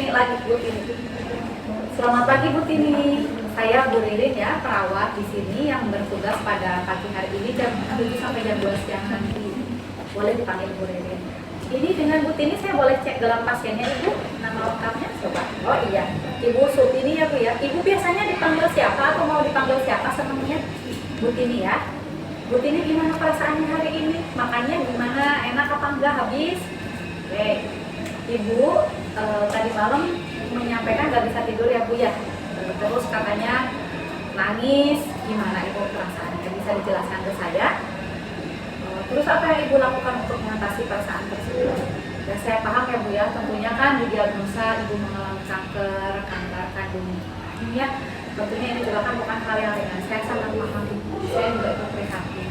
Tini lagi, Bu Tini. Selamat pagi Bu Tini. Saya Bu Ririn ya, perawat di sini yang bertugas pada pagi hari ini jam 7 sampai jam 12 siang nanti. Boleh dipanggil Bu Ririn. Ini dengan Bu Tini saya boleh cek dalam pasiennya Ibu, nama lengkapnya coba. Oh iya, Ibu Sutini ya Bu ya. Ibu biasanya dipanggil siapa atau mau dipanggil siapa senangnya? Bu Tini ya. Bu Tini gimana perasaannya hari ini? Makannya gimana? Enak apa enggak habis? Oke. Ibu tadi malam menyampaikan nggak bisa tidur ya Bu ya. Terus katanya nangis, gimana Ibu perasaannya? Bisa dijelaskan ke saya? Terus apa yang Ibu lakukan untuk mengatasi perasaan tersebut? Ya saya paham ya Bu ya, tentunya kan didiagnosa Ibu mengalami kanker kandung ya. Tentunya ini juga kan bukan hal yang ringan. Saya sangat paham Ibu, saya juga ikut prihatin.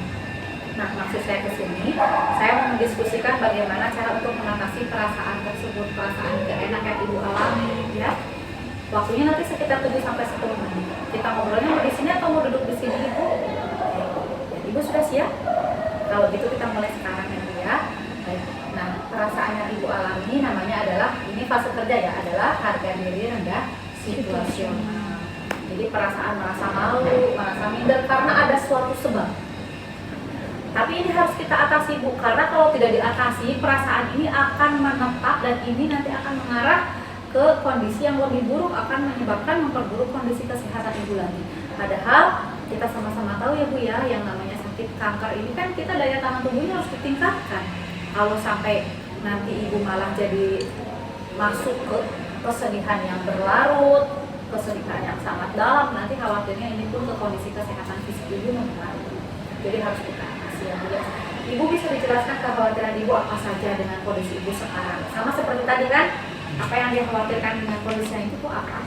Nah, maksud saya ke sini, saya mau mendiskusikan bagaimana cara untuk mengatasi perasaan tersebut, perasaan gak enak yang Ibu alami, ya. Waktunya nanti sekitar 7 sampai 10 menit. Kita ngobrolnya mau di sini atau mau duduk di sini, Ibu? Ibu sudah siap? Kalau gitu kita mulai sekarang ya, Bu ya. Baik. Nah, perasaan yang Ibu alami namanya adalah, ini fase kerja ya, adalah harga diri rendah situasional. Jadi perasaan merasa malu, merasa minder karena ada suatu sebab. Tapi ini harus kita atasi Bu, karena kalau tidak diatasi perasaan ini akan menetap dan ini nanti akan mengarah ke kondisi yang lebih buruk, akan menyebabkan memperburuk kondisi kesehatan Ibu lagi. Padahal kita sama-sama tahu ya Bu ya, yang namanya sakit kanker ini kan kita daya tahan tubuhnya harus ditingkatkan. Kalau sampai nanti Ibu malah jadi masuk ke kesedihan yang berlarut, kesedihan yang sangat dalam, nanti khawatirnya ini pun ke kondisi kesehatan fisik Ibu mempengaruhi. Jadi harus kita atasi ya Bu ya. Ibu bisa dijelaskan kekhawatiran Ibu apa saja dengan kondisi Ibu sekarang? Sama seperti tadi kan, apa yang dikhawatirkan dengan kondisinya itu tuh apa?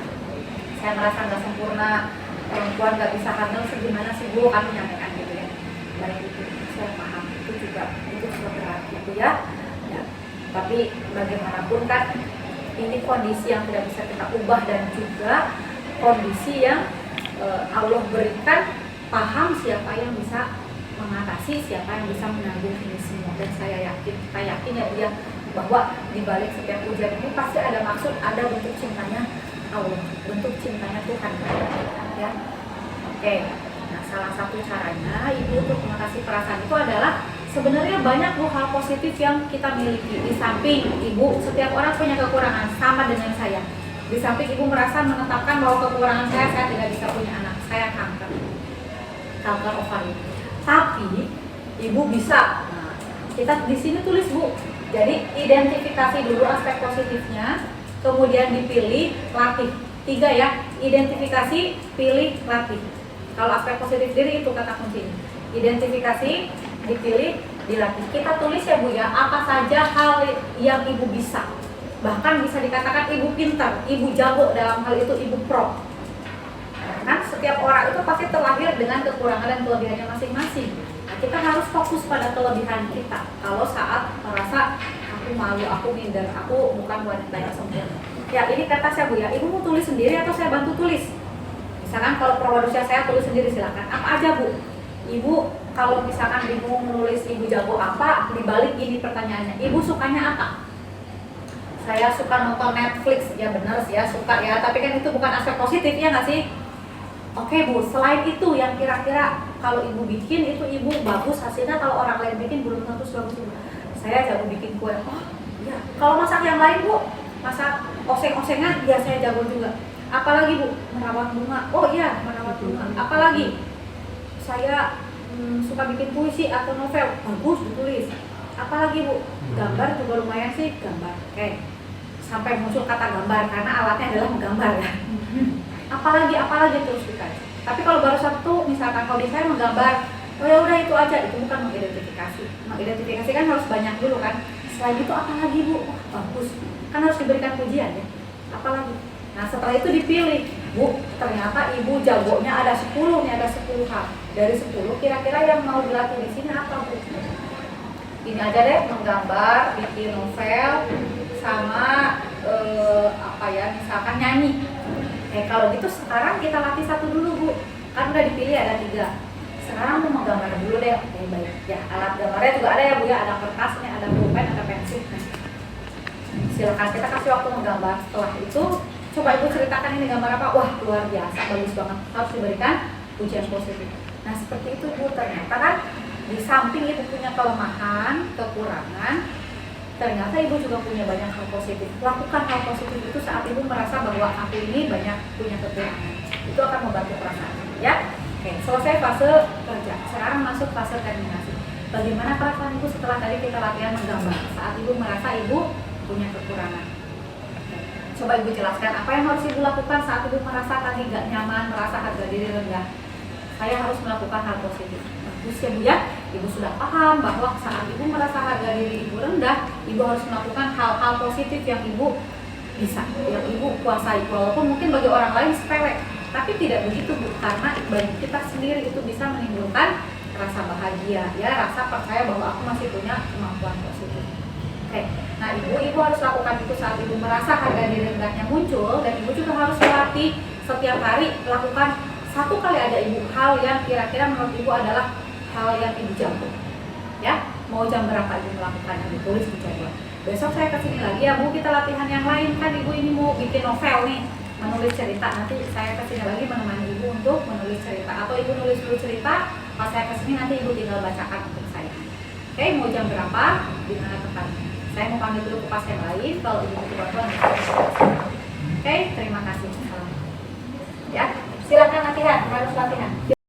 Saya merasa nggak sempurna, perempuan nggak bisa hamil, segimana sih Bu? Kami nyampaikan gitu ya. Baik itu, saya paham itu juga berat gitu ya. Ya. Tapi bagaimanapun kan ini kondisi yang tidak bisa kita ubah dan juga kondisi yang Allah berikan. Paham siapa yang bisa mengatasi, siapa yang bisa menanggung ini semua. Dan saya yakin, kita yakin ya Bu ya, bahwa di balik setiap ujian ini pasti ada maksud, ada bentuk cintanya Allah, bentuk cintanya Tuhan ya. Oke. Nah, salah satu caranya Ibu untuk mengatasi perasaan itu adalah sebenarnya banyak Bu hal positif yang kita miliki. Di samping Ibu, setiap orang punya kekurangan sama dengan saya. Di samping Ibu merasa menetapkan bahwa kekurangan saya tidak bisa punya anak, saya kanker ovarium. Tapi Ibu bisa. Nah, kita di sini tulis Bu. Jadi identifikasi dulu aspek positifnya, kemudian dipilih, latih. 3 ya. Identifikasi, pilih, latih. Kalau aspek positif diri itu kata kuncinya. Identifikasi, dipilih, dilatih. Kita tulis ya Bu ya, apa saja hal yang Ibu bisa. Bahkan bisa dikatakan Ibu pintar, Ibu jago dalam hal itu, Ibu pro. Kan setiap orang itu pasti terlahir dengan kekurangan dan kelebihannya masing-masing. Nah, kita harus fokus pada kelebihan kita. Kalau saat merasa aku malu, aku minder, aku bukan wanita yang sempurna. Ya ini kata saya Bu ya, Ibu mau tulis sendiri atau saya bantu tulis? Misalkan kalau produser saya tulis sendiri silakan. Apa aja Bu? Ibu kalau misalkan bingung menulis Ibu jago apa, dibalik ini pertanyaannya. Ibu sukanya apa? Saya suka nonton Netflix, ya benar sih ya, suka ya. Tapi kan itu bukan aspek positif ya nggak sih? Oke Bu, selain itu yang kira-kira kalau Ibu bikin itu Ibu bagus hasilnya, kalau orang lain bikin belum tentu bagus Ibu. Saya jago bikin kue. Oh iya. Kalau masak yang lain Bu, masak oseng-osengan, ya saya jago juga. Apalagi Bu, merawat bunga. Oh iya, merawat bunga. Apalagi saya suka bikin puisi atau novel, bagus ditulis. Apalagi Bu, gambar juga lumayan sih, gambar. Oke. Sampai muncul kata gambar karena alatnya adalah menggambar ya. Apalagi terus dikaji. Tapi kalau baru satu, misalkan kalau saya menggambar, oh ya udah itu aja, itu bukan mengidentifikasi. Mengidentifikasi kan harus banyak dulu kan. Selain itu apalagi Bu? Oh, bagus. Kan harus diberikan pujian ya. Apalagi. Nah setelah itu dipilih, Bu, ternyata Ibu jagonya ada 10 nih, ada 10 hal. Dari 10 kira-kira yang mau dilatih di sini apa Bu? Ini aja deh, menggambar, bikin novel, sama misalkan nyanyi. Kalau gitu sekarang kita latih satu dulu Bu, kan udah dipilih ada 3. Sekarang mau menggambar dulu deh. Oke baik ya, alat gambarnya juga ada ya Bu ya, ada kertasnya, ada pulpen, ada pensil. silakan kita kasih waktu menggambar. Setelah itu coba ibu ceritakan ini gambar apa. Wah, luar biasa, bagus banget, harus diberikan pujian positif. Nah seperti itu ibu, ternyata kan di samping ibu punya kelemahan, kekurangan, ternyata ibu juga punya banyak hal positif. Lakukan hal positif itu saat ibu merasa bahwa aku ini banyak punya kekurangan. Itu akan membantu perasaan ya. Oke, selesai fase kerja. Sekarang masuk fase terminasi. Bagaimana perasaan ibu setelah tadi kita latihan menggambar? Saat ibu merasa ibu punya kekurangan. Coba ibu jelaskan apa yang harus ibu lakukan saat ibu merasa tadi gak nyaman, merasa harga diri rendah. Saya harus melakukan hal positif. Bagus ya bu ya. Ibu sudah paham bahwa saat ibu merasa harga diri ibu rendah, ibu harus melakukan hal-hal positif yang ibu bisa, yang ibu kuasai. Walaupun mungkin bagi orang lain sepele, tapi tidak begitu bu, karena bagi kita sendiri itu bisa menimbulkan rasa bahagia, ya, rasa percaya bahwa aku masih punya kemampuan positif. Oke, nah ibu harus lakukan itu saat ibu merasa harga diri rendahnya muncul, dan ibu juga harus melatih setiap hari lakukan satu kali ada ibu hal yang kira-kira menurut ibu adalah hal yang ibu jago. Ya, mau jam berapa ibu melakukan, ibu tulis di jadwal. Besok saya kesini lagi ya bu, kita latihan yang lain, kan ibu ini mau bikin novel nih, menulis cerita. Nanti saya kesini lagi menemani ibu untuk menulis cerita, atau ibu nulis dulu cerita, pas saya kesini nanti ibu tinggal bacakan untuk saya. Oke, mau jam berapa, di mana tempatnya. Saya mau panggil dulu ke pasien lain, kalau ibu butuh bantuan. Oke, terima kasih. Ya, silakan latihan, harus latihan.